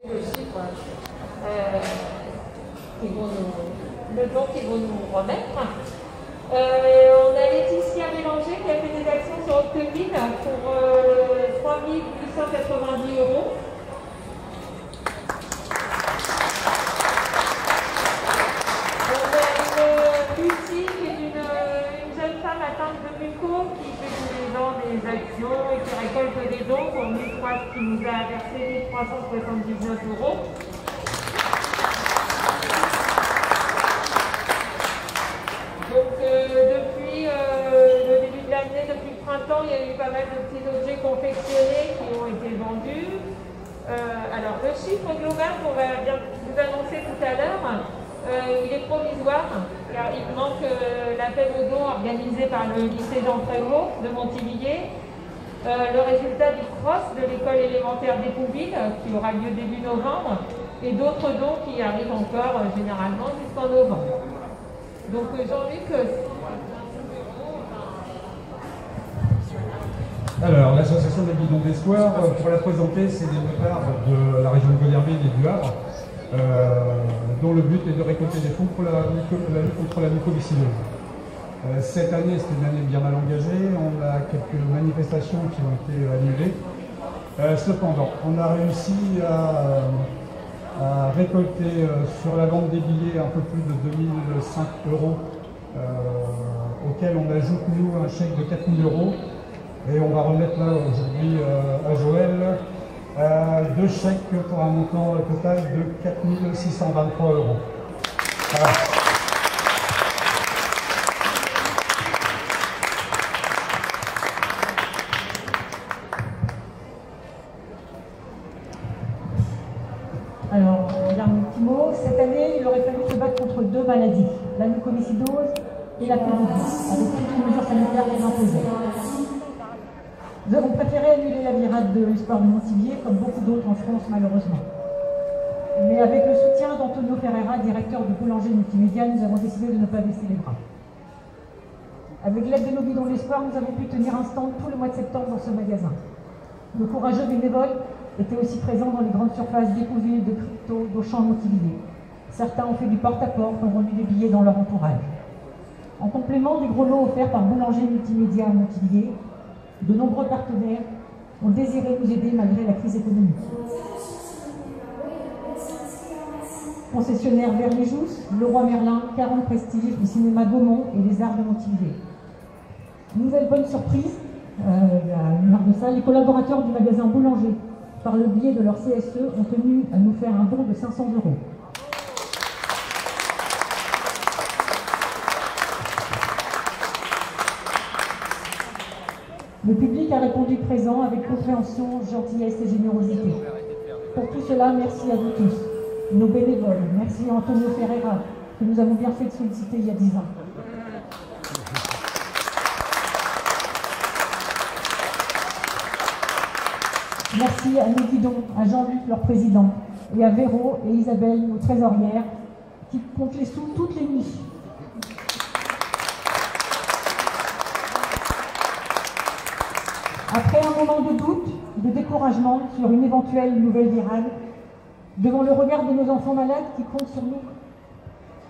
Le chiffre le don qu'ils vont nous remettre. On a Laetitia Bélanger qui a fait des actions sur Octeville pour 3 890 €. Lucie, qui est une jeune femme atteinte de muco qui fait tous les ans des actions et qui récolte des dons pour qui nous a versé 1379 €. Donc depuis le début de l'année, depuis le printemps, il y a eu pas mal de petits objets confectionnés qui ont été vendus. Alors le chiffre global qu'on va bien vous annoncer tout à l'heure, il est provisoire, car il manque l'appel aux dons organisé par le lycée Jean Prévost de Montivilliers, le résultat du cross de l'école élémentaire d'Écouville, qui aura lieu début novembre, et d'autres dons qui arrivent encore généralement jusqu'en novembre. Donc Jean-Luc... Alors, l'association des Bidons d'Espoir, pour la présenter, c'est des motards de la région de Goderville et du Havre, dont le but est de récolter des fonds pour la lutte contre la mucoviscidose. Cette année, c'est une année bien mal engagée, on a quelques manifestations qui ont été annulées. Cependant, on a réussi à récolter sur la vente des billets un peu plus de 2005 €, auquel on ajoute, nous, un chèque de 4000 €. Et on va remettre là aujourd'hui à Joël 2 chèques pour un montant total de 4623 €. Voilà. Alors, un petit mot. Cette année, il aurait fallu se battre contre 2 maladies, la mucoviscidose et la pédophilie, avec toutes les mesures sanitaires qu'elles imposaient. Nous avons préféré annuler la virade de l'Espoir de Montivilliers, comme beaucoup d'autres en France, malheureusement. Mais avec le soutien d'Antonio Ferreira, directeur de Boulanger Multimédia, nous avons décidé de ne pas baisser les bras. Avec l'aide de nos bidons d'espoir, nous avons pu tenir un stand tout le mois de septembre dans ce magasin. Nos courageux bénévoles étaient aussi présents dans les grandes surfaces d'Écouville, de Crypto, d'Auchan, Montivilliers. Certains ont fait du porte-à-porte, ont vendu des billets dans leur entourage. En complément des gros lots offerts par Boulanger Multimédia à Montivilliers, de nombreux partenaires ont désiré nous aider malgré la crise économique. Concessionnaire Vers les Jousses, Leroy Merlin, 40 Prestige, le cinéma Gaumont et les Arts de Montivilliers. Nouvelle bonne surprise, il y a une heure de ça, les collaborateurs du magasin Boulanger, par le biais de leur CSE, ont tenu à nous faire un don de 500 €. Le public a répondu présent avec compréhension, gentillesse et générosité. Pour tout cela, merci à vous tous. Nos bénévoles, merci à Antonio Ferreira, que nous avons bien fait de solliciter il y a 10 ans. Merci à nos guidons, à Jean-Luc, leur président, et à Véro et Isabelle, nos trésorières, qui comptent les sous toutes les nuits. Après un moment de doute, de découragement sur une éventuelle nouvelle virale, devant le regard de nos enfants malades qui comptent sur nous,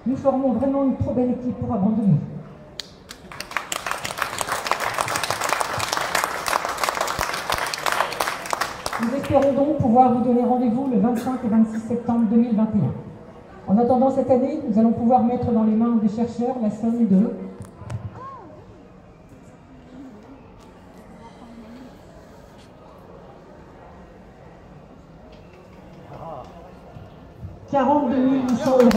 nous formons vraiment une trop belle équipe pour abandonner. Nous espérons donc pouvoir vous donner rendez-vous le 25 et 26 septembre 2021. En attendant cette année, nous allons pouvoir mettre dans les mains des chercheurs la somme de 42 800 €.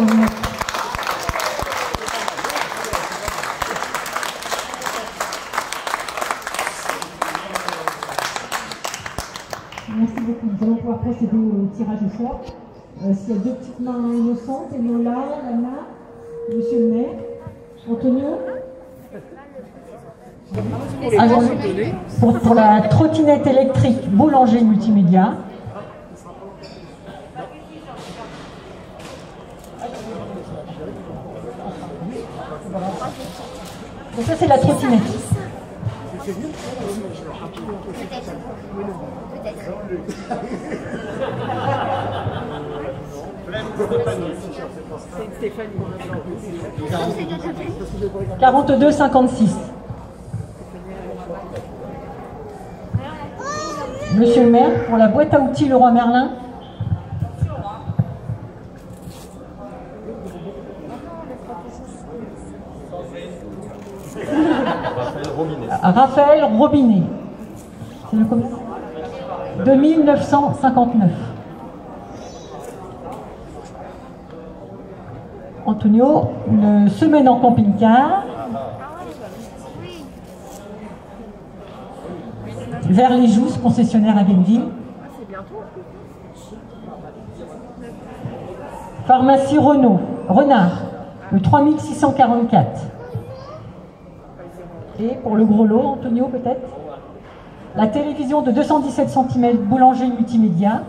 Merci beaucoup. Nous allons pouvoir procéder au tirage au sort. S'il y a 2 petites mains innocentes, Enola, Lana, Monsieur le maire, Antonio. Alors, pour la trottinette électrique Boulanger Multimédia. Donc ça c'est la trottinette. Peut-être. Stéphanie. 42,56. Monsieur le maire, pour la boîte à outils Leroy Merlin. Raphaël Robinet. C'est le combien ? 2959. Antonio, une semaine en camping-car. Vers les Jousses, concessionnaire à Gainesville. Pharmacie Renard, le 3644. Et pour le gros lot, Antonio peut-être. La télévision de 217 cm, boulanger multimédia.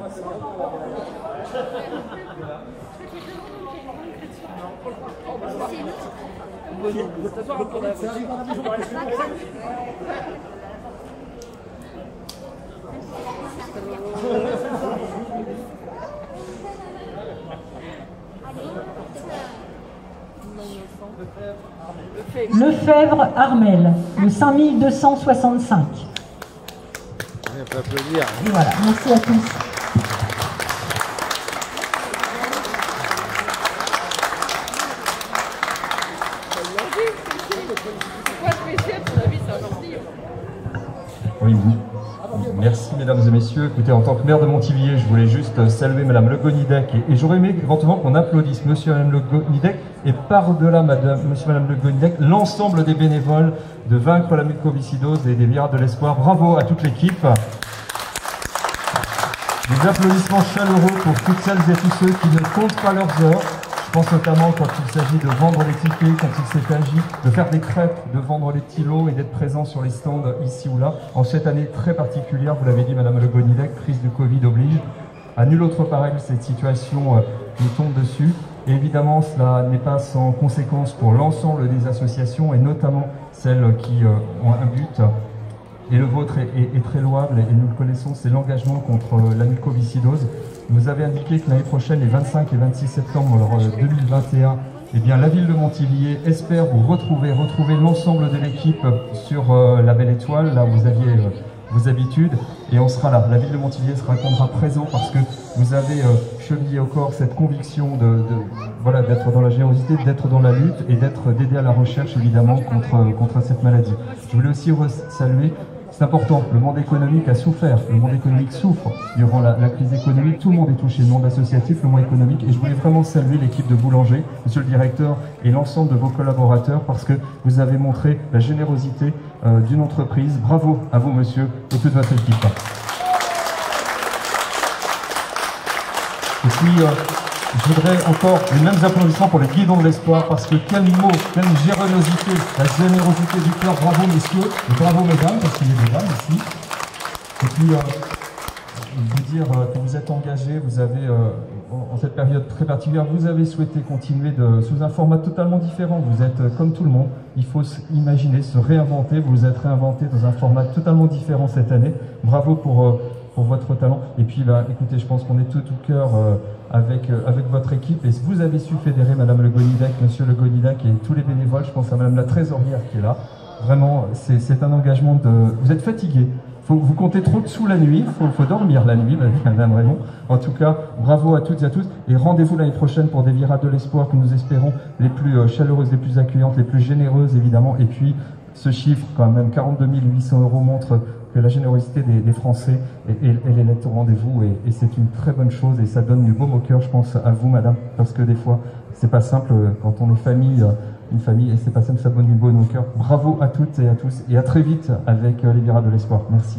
Lefebvre Armel, le 5265. On peut applaudir. Et voilà, merci à tous. Oui, merci mesdames et messieurs. Écoutez, en tant que maire de Montivier, je voulais juste saluer madame Le Gonidec et j'aurais aimé éventuellement qu'on applaudisse monsieur et madame Le Gonidec et par-delà monsieur et madame Le Gonidec, l'ensemble des bénévoles de Vaincre la mucoviscidose et des Virades de l'Espoir. Bravo à toute l'équipe. Des applaudissements chaleureux pour toutes celles et tous ceux qui ne comptent pas leurs heures. Je pense notamment quand il s'agit de vendre les tickets, quand il s'agit de faire des crêpes, de vendre les petits lots et d'être présent sur les stands ici ou là. En cette année très particulière, vous l'avez dit madame Le Gonidec, crise du Covid oblige. À nul autre pareil, cette situation nous tombe dessus. Et évidemment, cela n'est pas sans conséquence pour l'ensemble des associations et notamment celles qui ont un but. Et le vôtre est très louable et nous le connaissons, c'est l'engagement contre la mucoviscidose. Vous avez indiqué que l'année prochaine, les 25 et 26 septembre 2021, eh bien, la ville de Montivier espère vous retrouver l'ensemble de l'équipe sur la Belle Étoile, là où vous aviez vos habitudes, et on sera là. La ville de Montivier se répondra présent parce que vous avez chevillé au corps cette conviction voilà, d'être dans la générosité, d'être dans la lutte et d'aider à la recherche évidemment contre cette maladie. Je voulais aussi saluer. C'est important, le monde économique a souffert, le monde économique souffre durant la crise économique, tout le monde est touché, le monde associatif, le monde économique, et je voulais vraiment saluer l'équipe de Boulanger, monsieur le directeur et l'ensemble de vos collaborateurs parce que vous avez montré la générosité d'une entreprise. Bravo à vous monsieur et toute votre équipe. Et puis, je voudrais encore les mêmes applaudissements pour les guidons de l'espoir parce que quel mot, quelle générosité, la générosité du cœur. Bravo messieurs et bravo mesdames parce qu'il y a des dames ici. Et puis vous dire que vous êtes engagés, vous avez en cette période très particulière, vous avez souhaité continuer sous un format totalement différent. Vous êtes comme tout le monde, il faut imaginer, se réinventer. Vous vous êtes réinventé dans un format totalement différent cette année. Bravo pour votre talent. Et puis là, écoutez, je pense qu'on est tout cœur avec votre équipe. Et vous avez su fédérer madame Le Gonidec, monsieur Le Gonidec et tous les bénévoles. Je pense à madame la trésorière qui est là. Vraiment, c'est un engagement de... Vous êtes fatigué. Vous comptez trop sous la nuit. Faut dormir la nuit, madame Raymond. En tout cas, bravo à toutes et à tous. Et rendez-vous l'année prochaine pour des Virades de l'Espoir que nous espérons les plus chaleureuses, les plus accueillantes, les plus généreuses, évidemment. Et puis, ce chiffre, quand même, 42 800 € montre que la générosité des Français, elle est au rendez-vous et c'est une très bonne chose et ça donne du baume au cœur, je pense, à vous, madame, parce que des fois, c'est pas simple quand on est une famille, et c'est pas simple, ça donne du baume au cœur. Bravo à toutes et à tous et à très vite avec les Virades de l'Espoir. Merci.